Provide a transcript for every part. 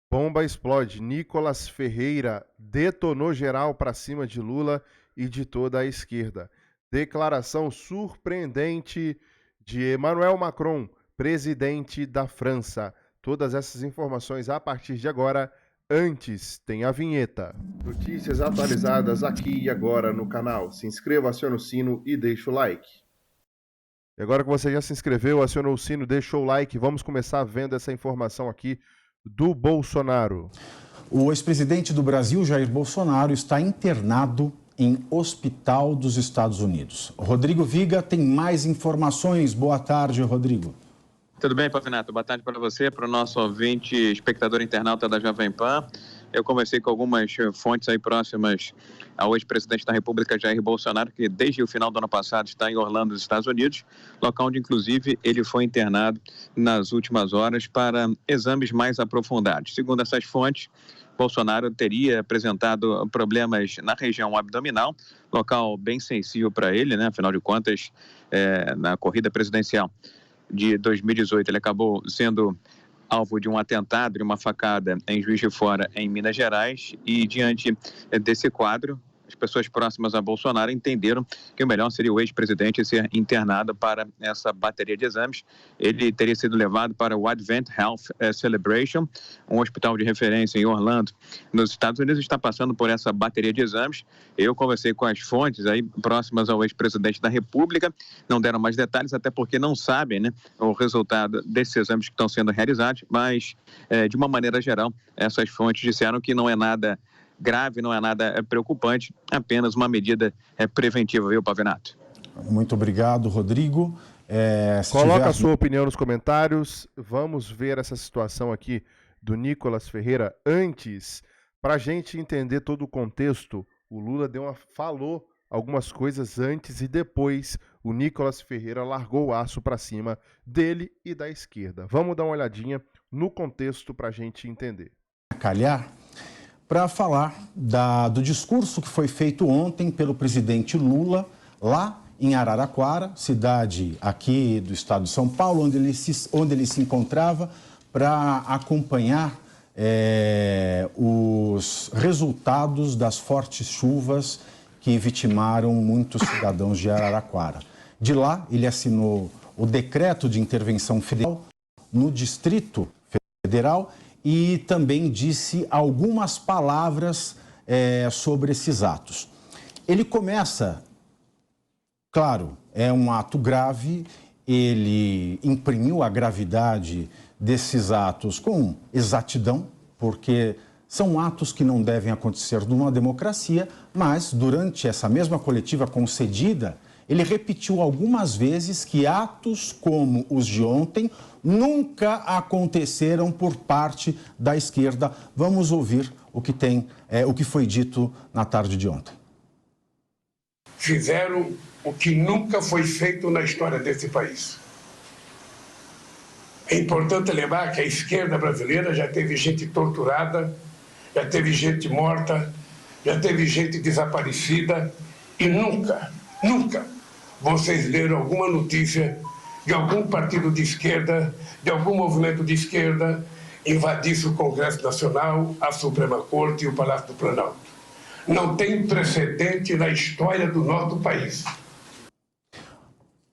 Bomba explode. Nicolas Ferreira detonou geral para cima de Lula e de toda a esquerda. Declaração surpreendente de Emmanuel Macron, presidente da França. Todas essas informações a partir de agora. Antes, tem a vinheta. Notícias atualizadas aqui e agora no canal. Se inscreva, acione o sino e deixe o like. E agora que você já se inscreveu, acionou o sino, deixou o like, vamos começar vendo essa informação aqui do Bolsonaro. O ex-presidente do Brasil, Jair Bolsonaro, está internado em hospital dos Estados Unidos. Rodrigo Viga tem mais informações. Boa tarde, Rodrigo. Tudo bem, Pavinato? Boa tarde para você, para o nosso ouvinte, espectador internauta da Jovem Pan. Eu conversei com algumas fontes aí próximas ao ex-presidente da República, Jair Bolsonaro, que desde o final do ano passado está em Orlando, nos Estados Unidos, local onde, inclusive, ele foi internado nas últimas horas para exames mais aprofundados. Segundo essas fontes, Bolsonaro teria apresentado problemas na região abdominal, local bem sensível para ele, né? Afinal de contas, na corrida presidencial de 2018, ele acabou sendo alvo de um atentado, de uma facada em Juiz de Fora, em Minas Gerais, e diante desse quadro, as pessoas próximas a Bolsonaro entenderam que o melhor seria o ex-presidente ser internado para essa bateria de exames. Ele teria sido levado para o Advent Health Celebration, um hospital de referência em Orlando, nos Estados Unidos, está passando por essa bateria de exames. Eu conversei com as fontes aí próximas ao ex-presidente da República, não deram mais detalhes, até porque não sabem, né, o resultado desses exames que estão sendo realizados, mas, de uma maneira geral, essas fontes disseram que não é nada grave, não é nada preocupante, apenas uma medida preventiva, viu, Pavinato? Muito obrigado, Rodrigo. Coloca a sua opinião nos comentários. Vamos ver essa situação aqui do Nicolas Ferreira. Antes, para a gente entender todo o contexto, o Lula falou algumas coisas antes e depois o Nicolas Ferreira largou o aço para cima dele e da esquerda. Vamos dar uma olhadinha no contexto para a gente entender. Calhar para falar do discurso que foi feito ontem pelo presidente Lula, lá em Araraquara, cidade aqui do estado de São Paulo, onde ele se encontrava, para acompanhar os resultados das fortes chuvas que vitimaram muitos cidadãos de Araraquara. De lá, ele assinou o decreto de intervenção federal no Distrito Federal e também disse algumas palavras sobre esses atos. Ele começa, claro, é um ato grave, ele imprimiu a gravidade desses atos com exatidão, porque são atos que não devem acontecer numa democracia, mas durante essa mesma coletiva concedida, ele repetiu algumas vezes que atos como os de ontem nunca aconteceram por parte da esquerda. Vamos ouvir o que foi dito na tarde de ontem. Fizeram o que nunca foi feito na história desse país. É importante lembrar que a esquerda brasileira já teve gente torturada, já teve gente morta, já teve gente desaparecida e nunca vocês leram alguma notícia de algum partido de esquerda, de algum movimento de esquerda, invadisse o Congresso Nacional, a Suprema Corte e o Palácio do Planalto. Não tem precedente na história do nosso país.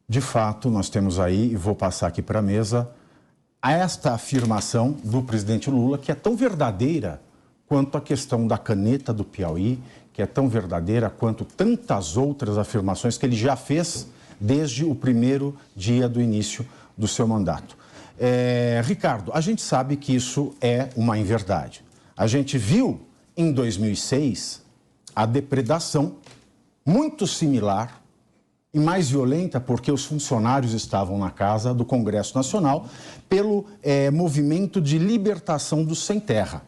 De fato, nós temos aí, e vou passar aqui para a mesa, esta afirmação do presidente Lula, que é tão verdadeira quanto a questão da caneta do Piauí, que é tão verdadeira quanto tantas outras afirmações que ele já fez desde o primeiro dia do início do seu mandato. Ricardo, a gente sabe que isso é uma inverdade. A gente viu em 2006 a depredação muito similar e mais violenta, porque os funcionários estavam na casa do Congresso Nacional, pelo Movimento de Libertação dos Sem Terra,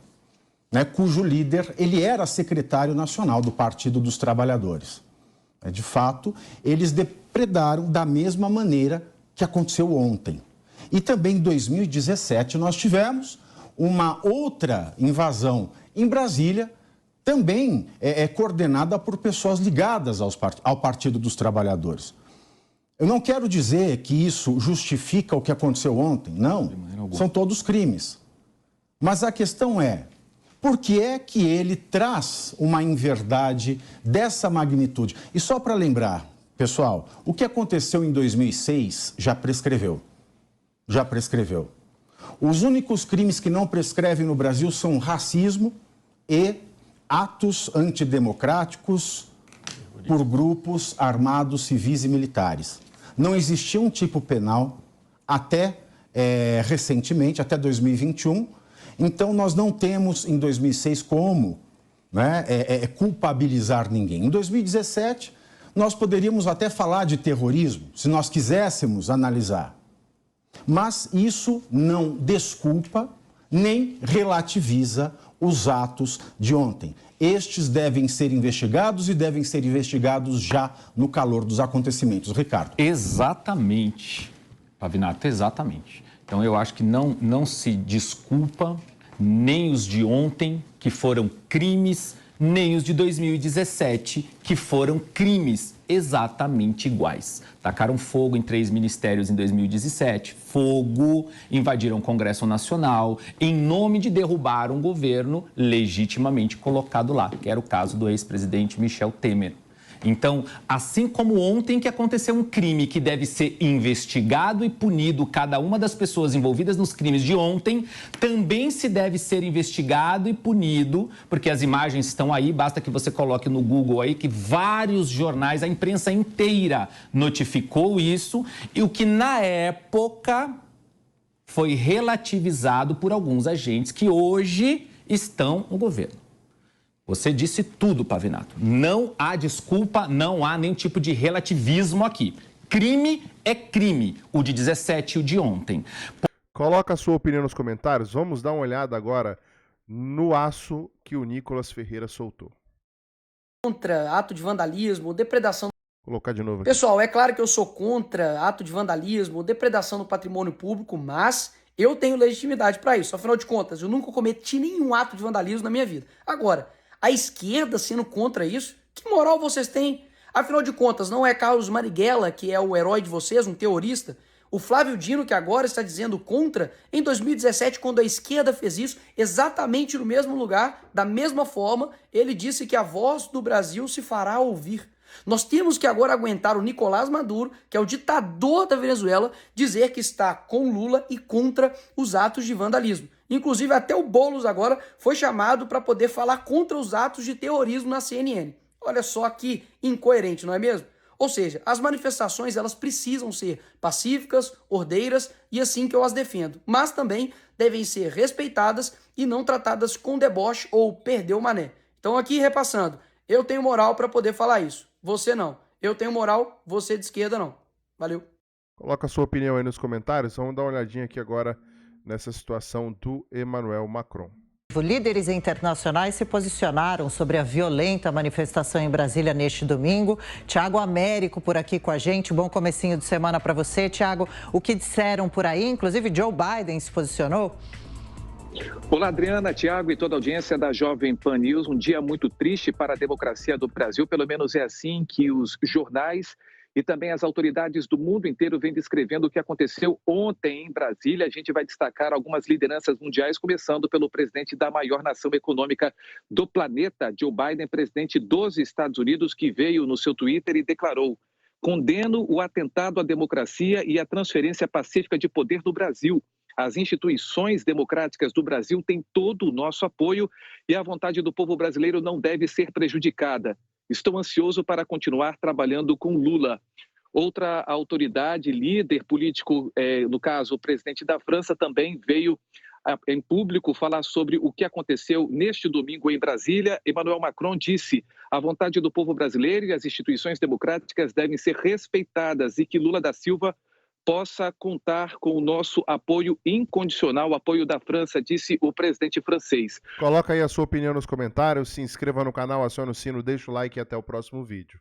né, cujo líder, ele era secretário nacional do Partido dos Trabalhadores. De fato, eles depredaram da mesma maneira que aconteceu ontem. E também em 2017 nós tivemos uma outra invasão em Brasília, também coordenada por pessoas ligadas ao Partido dos Trabalhadores. Eu não quero dizer que isso justifica o que aconteceu ontem, não. São todos crimes. Mas a questão é, por que é que ele traz uma inverdade dessa magnitude? E só para lembrar, pessoal, o que aconteceu em 2006 já prescreveu. Já prescreveu. Os únicos crimes que não prescrevem no Brasil são racismo e atos antidemocráticos por grupos armados, civis e militares. Não existia um tipo penal até recentemente, até 2021. Então, nós não temos em 2006 como culpabilizar ninguém. Em 2017, nós poderíamos até falar de terrorismo, se nós quiséssemos analisar. Mas isso não desculpa nem relativiza os atos de ontem. Estes devem ser investigados e devem ser investigados já no calor dos acontecimentos. Ricardo. Exatamente, Pavinato, exatamente. Então, eu acho que não se desculpa nem os de ontem, que foram crimes, nem os de 2017, que foram crimes exatamente iguais. Tacaram fogo em 3 ministérios em 2017, fogo, invadiram o Congresso Nacional, em nome de derrubar um governo legitimamente colocado lá, que era o caso do ex-presidente Michel Temer. Então, assim como ontem que aconteceu um crime que deve ser investigado e punido cada uma das pessoas envolvidas nos crimes de ontem, também se deve ser investigado e punido, porque as imagens estão aí, basta que você coloque no Google aí que vários jornais, a imprensa inteira notificou isso, e o que na época foi relativizado por alguns agentes que hoje estão no governo. Você disse tudo, Pavinato. Não há desculpa, não há nenhum tipo de relativismo aqui. Crime é crime, o de 17 e o de ontem. Coloca a sua opinião nos comentários. Vamos dar uma olhada agora no aço que o Nicolas Ferreira soltou. Contra ato de vandalismo, depredação... Vou colocar de novo aqui. Pessoal, é claro que eu sou contra ato de vandalismo, depredação do patrimônio público, mas eu tenho legitimidade para isso. Afinal de contas, eu nunca cometi nenhum ato de vandalismo na minha vida. Agora, a esquerda sendo contra isso, que moral vocês têm? Afinal de contas, não é Carlos Marighella, que é o herói de vocês, um terrorista? O Flávio Dino, que agora está dizendo contra, em 2017, quando a esquerda fez isso, exatamente no mesmo lugar, da mesma forma, ele disse que a voz do Brasil se fará ouvir. Nós temos que agora aguentar o Nicolás Maduro, que é o ditador da Venezuela, dizer que está com Lula e contra os atos de vandalismo. Inclusive, até o Boulos agora foi chamado para poder falar contra os atos de terrorismo na CNN. Olha só que incoerente, não é mesmo? Ou seja, as manifestações elas precisam ser pacíficas, ordeiras e assim que eu as defendo. Mas também devem ser respeitadas e não tratadas com deboche ou perder o mané. Então aqui repassando, eu tenho moral para poder falar isso. Você não. Eu tenho moral, você de esquerda não. Valeu. Coloca a sua opinião aí nos comentários. Vamos dar uma olhadinha aqui agora nessa situação do Emmanuel Macron. Líderes internacionais se posicionaram sobre a violenta manifestação em Brasília neste domingo. Tiago Américo por aqui com a gente. Bom comecinho de semana para você, Tiago. O que disseram por aí? Inclusive, Joe Biden se posicionou? Olá, Adriana, Tiago e toda a audiência da Jovem Pan News. Um dia muito triste para a democracia do Brasil. Pelo menos é assim que os jornais e também as autoridades do mundo inteiro vêm descrevendo o que aconteceu ontem em Brasília. A gente vai destacar algumas lideranças mundiais, começando pelo presidente da maior nação econômica do planeta, Joe Biden, presidente dos Estados Unidos, que veio no seu Twitter e declarou: condeno o atentado à democracia e à transferência pacífica de poder do Brasil. As instituições democráticas do Brasil têm todo o nosso apoio e a vontade do povo brasileiro não deve ser prejudicada. Estou ansioso para continuar trabalhando com Lula. Outra autoridade, líder político, no caso o presidente da França, também veio em público falar sobre o que aconteceu neste domingo em Brasília. Emmanuel Macron disse: a vontade do povo brasileiro e as instituições democráticas devem ser respeitadas e que Lula da Silva possa contar com o nosso apoio incondicional, o apoio da França, disse o presidente francês. Coloca aí a sua opinião nos comentários, se inscreva no canal, acione o sino, deixa o like e até o próximo vídeo.